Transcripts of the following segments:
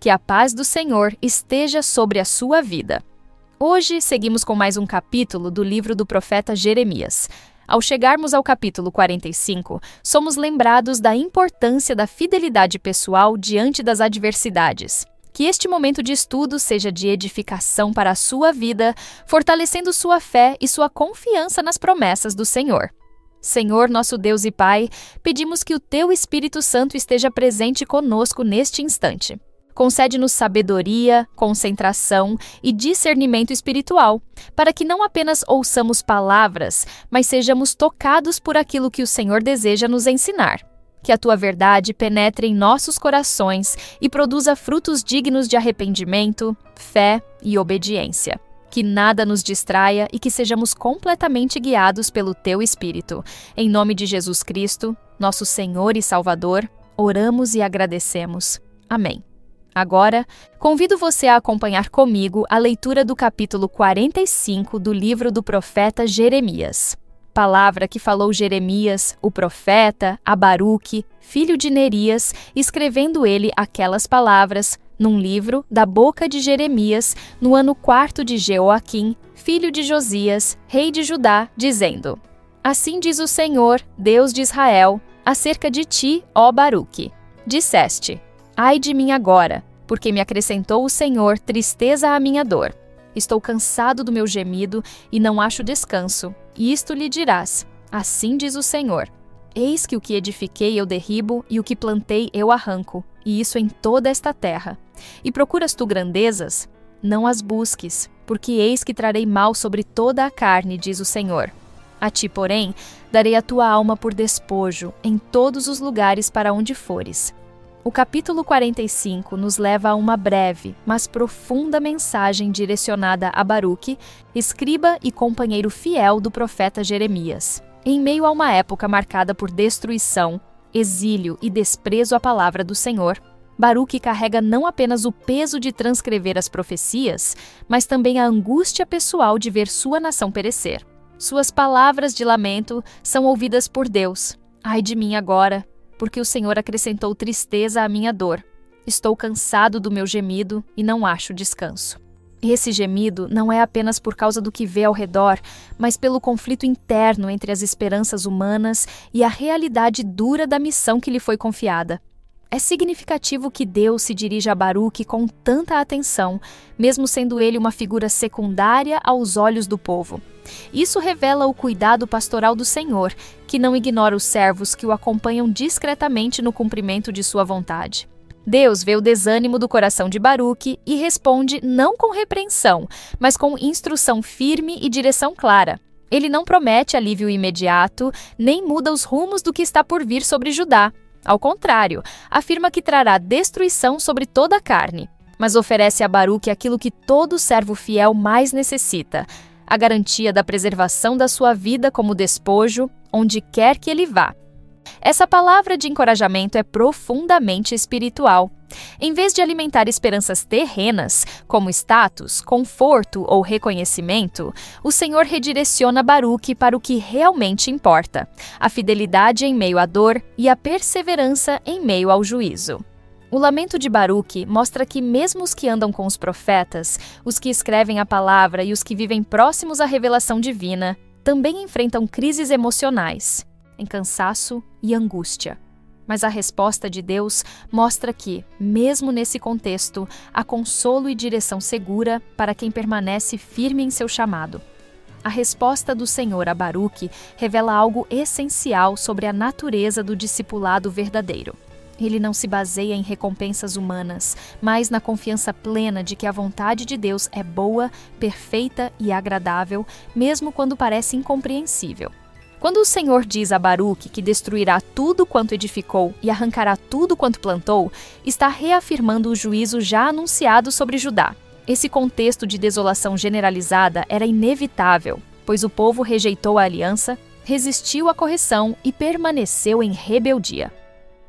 Que a paz do Senhor esteja sobre a sua vida. Hoje, seguimos com mais um capítulo do livro do profeta Jeremias. Ao chegarmos ao capítulo 45, somos lembrados da importância da fidelidade pessoal diante das adversidades. Que este momento de estudo seja de edificação para a sua vida, fortalecendo sua fé e sua confiança nas promessas do Senhor. Senhor, nosso Deus e Pai, pedimos que o Teu Espírito Santo esteja presente conosco neste instante. Concede-nos sabedoria, concentração e discernimento espiritual, para que não apenas ouçamos palavras, mas sejamos tocados por aquilo que o Senhor deseja nos ensinar. Que a Tua verdade penetre em nossos corações e produza frutos dignos de arrependimento, fé e obediência. Que nada nos distraia e que sejamos completamente guiados pelo Teu Espírito. Em nome de Jesus Cristo, nosso Senhor e Salvador, oramos e agradecemos. Amém. Agora, convido você a acompanhar comigo a leitura do capítulo 45 do livro do profeta Jeremias. Palavra que falou Jeremias, o profeta, a Baruque, filho de Nerias, escrevendo ele aquelas palavras num livro da boca de Jeremias, no ano 4º de Jeoaquim, filho de Josias, rei de Judá, dizendo: Assim diz o Senhor, Deus de Israel, acerca de ti, ó Baruque. Disseste: Ai de mim agora, porque me acrescentou o Senhor tristeza à minha dor. Estou cansado do meu gemido e não acho descanso. E isto lhe dirás: Assim diz o Senhor: Eis que o que edifiquei eu derribo e o que plantei eu arranco, e isso em toda esta terra. E procuras tu grandezas? Não as busques, porque eis que trarei mal sobre toda a carne, diz o Senhor. A ti, porém, darei a tua alma por despojo em todos os lugares para onde fores. O capítulo 45 nos leva a uma breve, mas profunda mensagem direcionada a Baruque, escriba e companheiro fiel do profeta Jeremias. Em meio a uma época marcada por destruição, exílio e desprezo à palavra do Senhor, Baruque carrega não apenas o peso de transcrever as profecias, mas também a angústia pessoal de ver sua nação perecer. Suas palavras de lamento são ouvidas por Deus. Ai de mim agora, porque o Senhor acrescentou tristeza à minha dor. Estou cansado do meu gemido e não acho descanso. Esse gemido não é apenas por causa do que vê ao redor, mas pelo conflito interno entre as esperanças humanas e a realidade dura da missão que lhe foi confiada. É significativo que Deus se dirija a Baruque com tanta atenção, mesmo sendo ele uma figura secundária aos olhos do povo. Isso revela o cuidado pastoral do Senhor, que não ignora os servos que o acompanham discretamente no cumprimento de sua vontade. Deus vê o desânimo do coração de Baruque e responde não com repreensão, mas com instrução firme e direção clara. Ele não promete alívio imediato, nem muda os rumos do que está por vir sobre Judá. Ao contrário, afirma que trará destruição sobre toda a carne, mas oferece a Baruque aquilo que todo servo fiel mais necessita: a garantia da preservação da sua vida como despojo, onde quer que ele vá. Essa palavra de encorajamento é profundamente espiritual. Em vez de alimentar esperanças terrenas, como status, conforto ou reconhecimento, o Senhor redireciona Baruque para o que realmente importa: a fidelidade em meio à dor e a perseverança em meio ao juízo. O lamento de Baruque mostra que mesmo os que andam com os profetas, os que escrevem a palavra e os que vivem próximos à revelação divina, também enfrentam crises emocionais, em cansaço e angústia. Mas a resposta de Deus mostra que, mesmo nesse contexto, há consolo e direção segura para quem permanece firme em seu chamado. A resposta do Senhor a Baruque revela algo essencial sobre a natureza do discipulado verdadeiro. Ele não se baseia em recompensas humanas, mas na confiança plena de que a vontade de Deus é boa, perfeita e agradável, mesmo quando parece incompreensível. Quando o Senhor diz a Baruque que destruirá tudo quanto edificou e arrancará tudo quanto plantou, está reafirmando o juízo já anunciado sobre Judá. Esse contexto de desolação generalizada era inevitável, pois o povo rejeitou a aliança, resistiu à correção e permaneceu em rebeldia.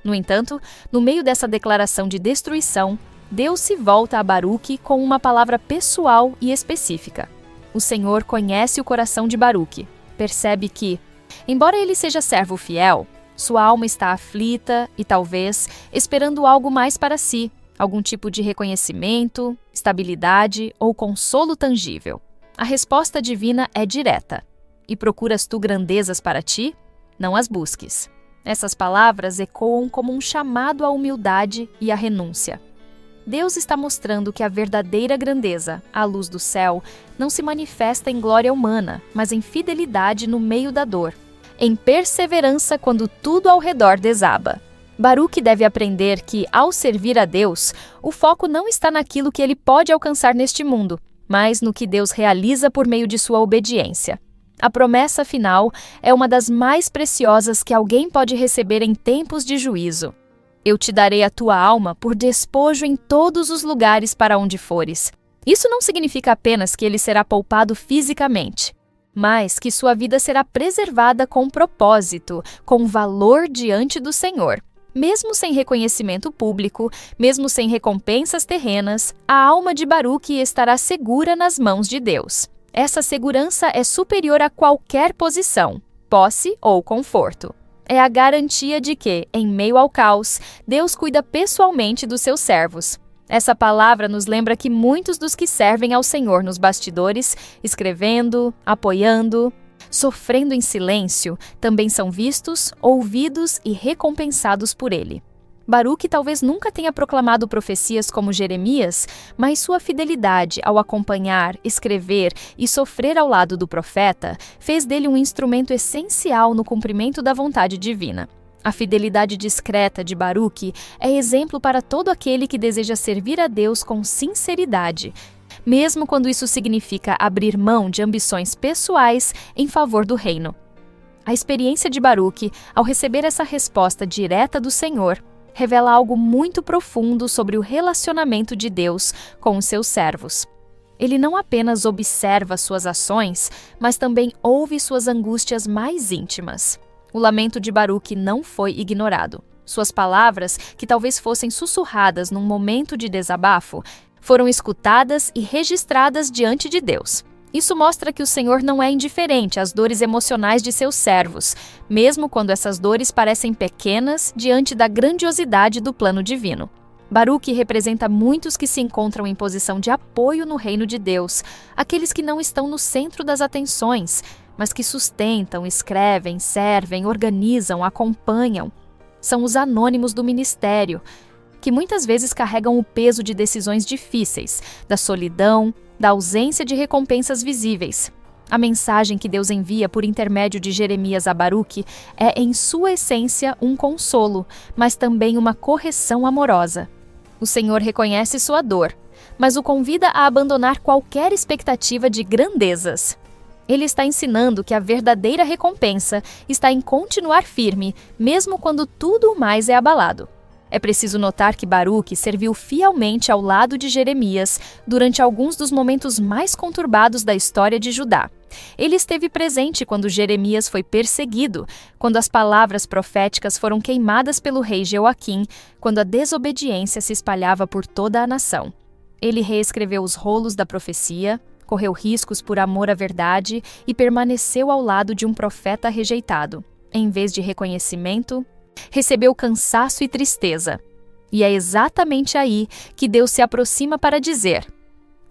No entanto, no meio dessa declaração de destruição, Deus se volta a Baruque com uma palavra pessoal e específica. O Senhor conhece o coração de Baruque, percebe que, embora ele seja servo fiel, sua alma está aflita e talvez esperando algo mais para si, Algum tipo de reconhecimento, estabilidade ou consolo tangível? A resposta divina é direta. E procuras tu grandezas para ti? Não as busques. Essas palavras ecoam como um chamado à humildade e à renúncia. Deus está mostrando que a verdadeira grandeza, à luz do céu, não se manifesta em glória humana, mas em fidelidade no meio da dor, em perseverança quando tudo ao redor desaba. Baruque deve aprender que, ao servir a Deus, o foco não está naquilo que ele pode alcançar neste mundo, mas no que Deus realiza por meio de sua obediência. A promessa final é uma das mais preciosas que alguém pode receber em tempos de juízo. Eu te darei a tua alma por despojo em todos os lugares para onde fores. Isso não significa apenas que ele será poupado fisicamente, mas que sua vida será preservada com propósito, com valor diante do Senhor. Mesmo sem reconhecimento público, mesmo sem recompensas terrenas, a alma de Baruque estará segura nas mãos de Deus. Essa segurança é superior a qualquer posição, posse ou conforto. É a garantia de que, em meio ao caos, Deus cuida pessoalmente dos seus servos. Essa palavra nos lembra que muitos dos que servem ao Senhor nos bastidores, escrevendo, apoiando, sofrendo em silêncio, também são vistos, ouvidos e recompensados por Ele. Baruque talvez nunca tenha proclamado profecias como Jeremias, mas sua fidelidade ao acompanhar, escrever e sofrer ao lado do profeta fez dele um instrumento essencial no cumprimento da vontade divina. A fidelidade discreta de Baruque é exemplo para todo aquele que deseja servir a Deus com sinceridade, mesmo quando isso significa abrir mão de ambições pessoais em favor do reino. A experiência de Baruque, ao receber essa resposta direta do Senhor, revela algo muito profundo sobre o relacionamento de Deus com os seus servos. Ele não apenas observa suas ações, mas também ouve suas angústias mais íntimas. O lamento de Baruque não foi ignorado. Suas palavras, que talvez fossem sussurradas num momento de desabafo, foram escutadas e registradas diante de Deus. Isso mostra que o Senhor não é indiferente às dores emocionais de seus servos, mesmo quando essas dores parecem pequenas diante da grandiosidade do plano divino. Baruque representa muitos que se encontram em posição de apoio no reino de Deus, aqueles que não estão no centro das atenções, mas que sustentam, escrevem, servem, organizam, acompanham. São os anônimos do ministério, que muitas vezes carregam o peso de decisões difíceis, da solidão, da ausência de recompensas visíveis. A mensagem que Deus envia por intermédio de Jeremias a Baruque é, em sua essência, um consolo, mas também uma correção amorosa. O Senhor reconhece sua dor, mas o convida a abandonar qualquer expectativa de grandezas. Ele está ensinando que a verdadeira recompensa está em continuar firme, mesmo quando tudo mais é abalado. É preciso notar que Baruque serviu fielmente ao lado de Jeremias durante alguns dos momentos mais conturbados da história de Judá. Ele esteve presente quando Jeremias foi perseguido, quando as palavras proféticas foram queimadas pelo rei Jeoaquim, quando a desobediência se espalhava por toda a nação. Ele reescreveu os rolos da profecia, correu riscos por amor à verdade e permaneceu ao lado de um profeta rejeitado. Em vez de reconhecimento, recebeu cansaço e tristeza. E é exatamente aí que Deus se aproxima para dizer: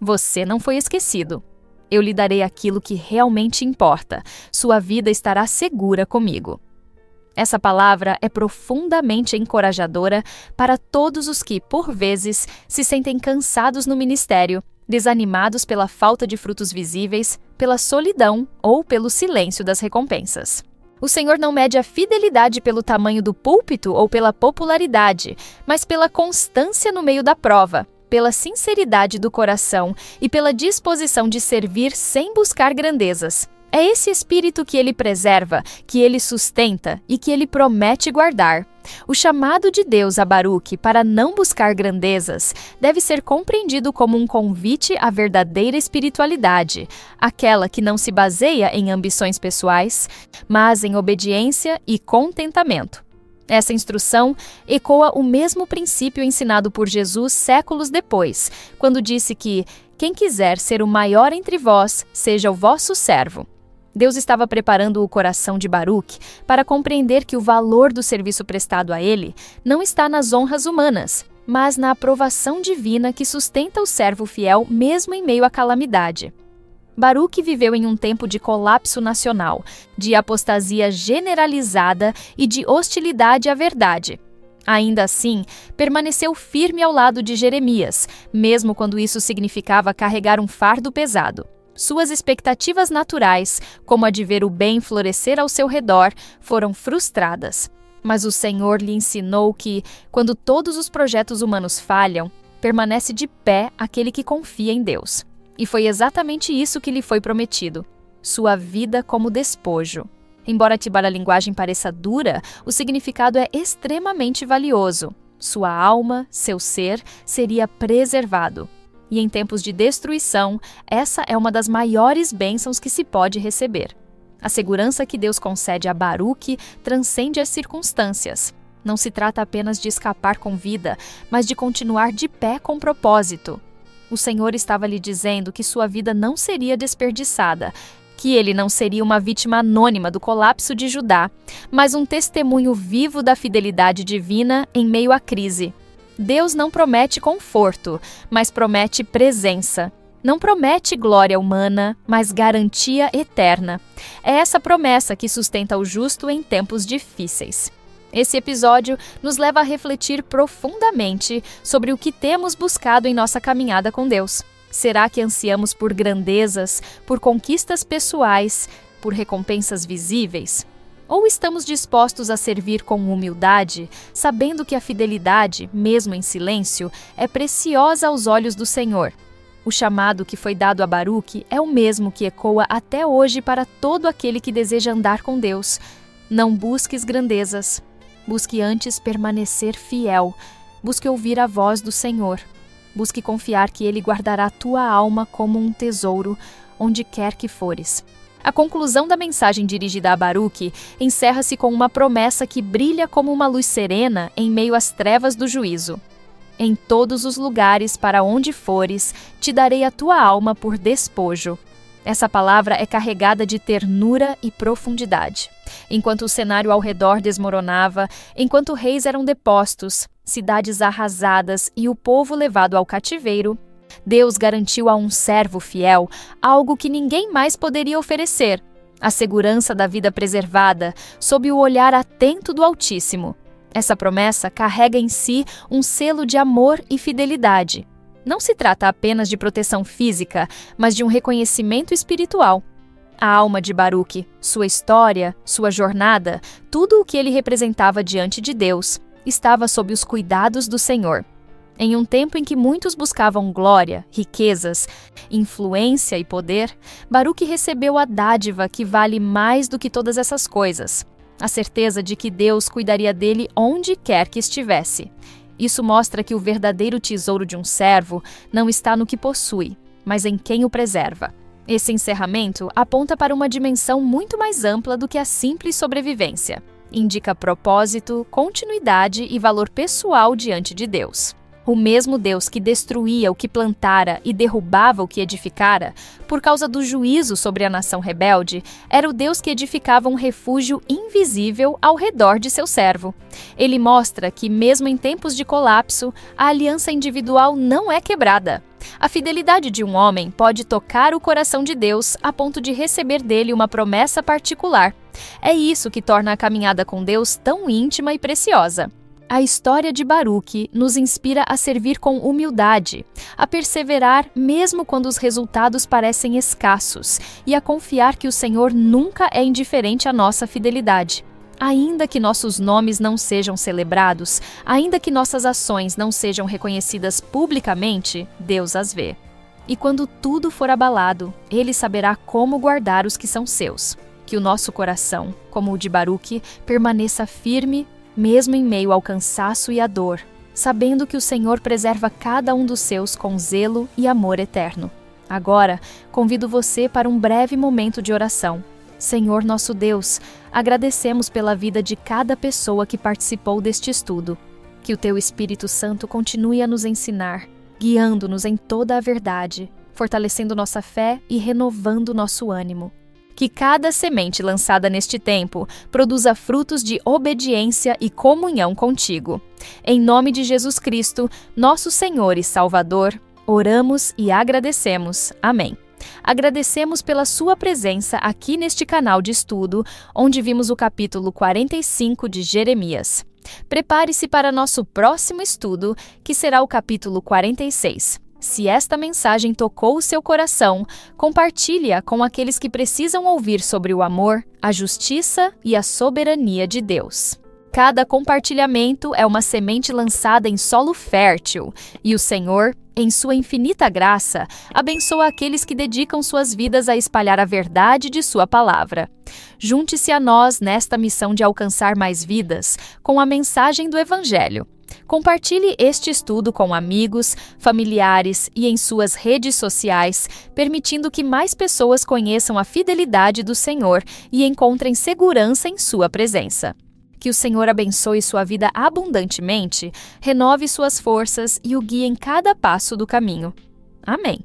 você não foi esquecido. Eu lhe darei aquilo que realmente importa. Sua vida estará segura comigo. Essa palavra é profundamente encorajadora para todos os que, por vezes, se sentem cansados no ministério, desanimados pela falta de frutos visíveis, pela solidão ou pelo silêncio das recompensas. O Senhor não mede a fidelidade pelo tamanho do púlpito ou pela popularidade, mas pela constância no meio da prova, pela sinceridade do coração e pela disposição de servir sem buscar grandezas. É esse espírito que ele preserva, que ele sustenta e que ele promete guardar. O chamado de Deus a Baruque para não buscar grandezas deve ser compreendido como um convite à verdadeira espiritualidade, aquela que não se baseia em ambições pessoais, mas em obediência e contentamento. Essa instrução ecoa o mesmo princípio ensinado por Jesus séculos depois, quando disse que quem quiser ser o maior entre vós, seja o vosso servo. Deus estava preparando o coração de Baruque para compreender que o valor do serviço prestado a ele não está nas honras humanas, mas na aprovação divina que sustenta o servo fiel mesmo em meio à calamidade. Baruque viveu em um tempo de colapso nacional, de apostasia generalizada e de hostilidade à verdade. Ainda assim, permaneceu firme ao lado de Jeremias, mesmo quando isso significava carregar um fardo pesado. Suas expectativas naturais, como a de ver o bem florescer ao seu redor, foram frustradas. Mas o Senhor lhe ensinou que, quando todos os projetos humanos falham, permanece de pé aquele que confia em Deus. E foi exatamente isso que lhe foi prometido: sua vida como despojo. Embora a linguagem pareça dura, o significado é extremamente valioso. Sua alma, seu ser, seria preservado. E em tempos de destruição, essa é uma das maiores bênçãos que se pode receber. A segurança que Deus concede a Baruque transcende as circunstâncias. Não se trata apenas de escapar com vida, mas de continuar de pé com propósito. O Senhor estava lhe dizendo que sua vida não seria desperdiçada, que ele não seria uma vítima anônima do colapso de Judá, mas um testemunho vivo da fidelidade divina em meio à crise. Deus não promete conforto, mas promete presença. Não promete glória humana, mas garantia eterna. É essa promessa que sustenta o justo em tempos difíceis. Esse episódio nos leva a refletir profundamente sobre o que temos buscado em nossa caminhada com Deus. Será que ansiamos por grandezas, por conquistas pessoais, por recompensas visíveis? Ou estamos dispostos a servir com humildade, sabendo que a fidelidade, mesmo em silêncio, é preciosa aos olhos do Senhor? O chamado que foi dado a Baruque é o mesmo que ecoa até hoje para todo aquele que deseja andar com Deus. Não busques grandezas. Busque antes permanecer fiel. Busque ouvir a voz do Senhor. Busque confiar que Ele guardará tua alma como um tesouro, onde quer que fores. A conclusão da mensagem dirigida a Baruque encerra-se com uma promessa que brilha como uma luz serena em meio às trevas do juízo. Em todos os lugares para onde fores, te darei a tua alma por despojo. Essa palavra é carregada de ternura e profundidade. Enquanto o cenário ao redor desmoronava, enquanto reis eram depostos, cidades arrasadas e o povo levado ao cativeiro, Deus garantiu a um servo fiel algo que ninguém mais poderia oferecer: a segurança da vida preservada, sob o olhar atento do Altíssimo. Essa promessa carrega em si um selo de amor e fidelidade. Não se trata apenas de proteção física, mas de um reconhecimento espiritual. A alma de Baruque, sua história, sua jornada, tudo o que ele representava diante de Deus, estava sob os cuidados do Senhor. Em um tempo em que muitos buscavam glória, riquezas, influência e poder, Baruque recebeu a dádiva que vale mais do que todas essas coisas: a certeza de que Deus cuidaria dele onde quer que estivesse. Isso mostra que o verdadeiro tesouro de um servo não está no que possui, mas em quem o preserva. Esse encerramento aponta para uma dimensão muito mais ampla do que a simples sobrevivência. Indica propósito, continuidade e valor pessoal diante de Deus. O mesmo Deus que destruía o que plantara e derrubava o que edificara, por causa do juízo sobre a nação rebelde, era o Deus que edificava um refúgio invisível ao redor de seu servo. Ele mostra que, mesmo em tempos de colapso, a aliança individual não é quebrada. A fidelidade de um homem pode tocar o coração de Deus a ponto de receber dele uma promessa particular. É isso que torna a caminhada com Deus tão íntima e preciosa. A história de Baruque nos inspira a servir com humildade, a perseverar mesmo quando os resultados parecem escassos e a confiar que o Senhor nunca é indiferente à nossa fidelidade. Ainda que nossos nomes não sejam celebrados, ainda que nossas ações não sejam reconhecidas publicamente, Deus as vê. E quando tudo for abalado, Ele saberá como guardar os que são seus. Que o nosso coração, como o de Baruque, permaneça firme, mesmo em meio ao cansaço e à dor, sabendo que o Senhor preserva cada um dos seus com zelo e amor eterno. Agora, convido você para um breve momento de oração. Senhor nosso Deus, agradecemos pela vida de cada pessoa que participou deste estudo. Que o Teu Espírito Santo continue a nos ensinar, guiando-nos em toda a verdade, fortalecendo nossa fé e renovando nosso ânimo. Que cada semente lançada neste tempo produza frutos de obediência e comunhão contigo. Em nome de Jesus Cristo, nosso Senhor e Salvador, oramos e agradecemos. Amém. Agradecemos pela sua presença aqui neste canal de estudo, onde vimos o capítulo 45 de Jeremias. Prepare-se para nosso próximo estudo, que será o capítulo 46. Se esta mensagem tocou o seu coração, compartilhe-a com aqueles que precisam ouvir sobre o amor, a justiça e a soberania de Deus. Cada compartilhamento é uma semente lançada em solo fértil, e o Senhor, em sua infinita graça, abençoa aqueles que dedicam suas vidas a espalhar a verdade de sua palavra. Junte-se a nós nesta missão de alcançar mais vidas com a mensagem do Evangelho. Compartilhe este estudo com amigos, familiares e em suas redes sociais, permitindo que mais pessoas conheçam a fidelidade do Senhor e encontrem segurança em sua presença. Que o Senhor abençoe sua vida abundantemente, renove suas forças e o guie em cada passo do caminho. Amém.